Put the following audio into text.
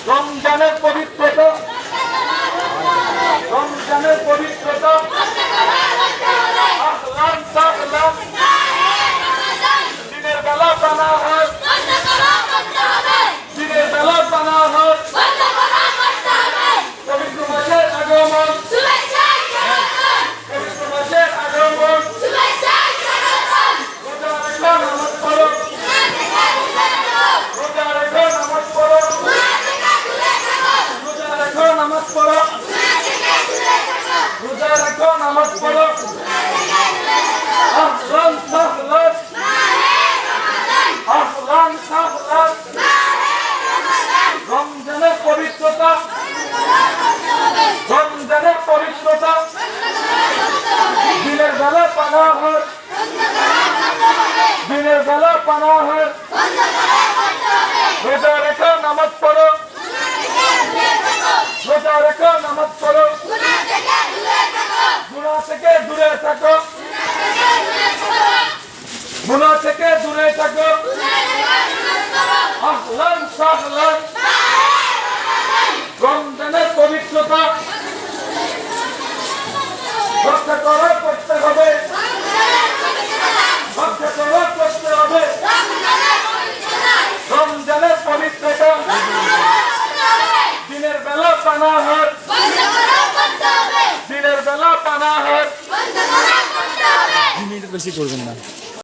রমজানের পবিত্রতা, রমজানের পবিত্রতা আহলান সাহলান দিনের বেলা বানা হয়, দিনের বেলা বানা হয় পবিত্র মাসের আগমন, পবিত্র মাসের আগমন। রোজা রেখো নামাজ পড়ো, রোজা রেখো নামাজ পড়ো, রোজা রেখো নামাজ পড়ো, রোজা রেখো নামাজ পড়ো। আহলান সাহলান, আহলান সাহলান রমজানের পবিত্রতা, রমজানের পবিত্রতা দিনের বেলা পানা হয়, দিনের বেলা পানা হয়। রোজা রেখো নামাজ পড়ো, রোজা রেখো নামাজ পড়ো, গুনাহ থেকে দূরে থাকো, গুনাহ থেকে দূরে থাকো। আহলান সাহলান রমজানের পবিত্রতা রক্ষা করা করতে হবে, রক্ষা করা করতে হবে। রমজানের পবিত্রতা দিনের বেলা পানা হয়, দিনের বেলা পানা হয়। বেশি করবেন না।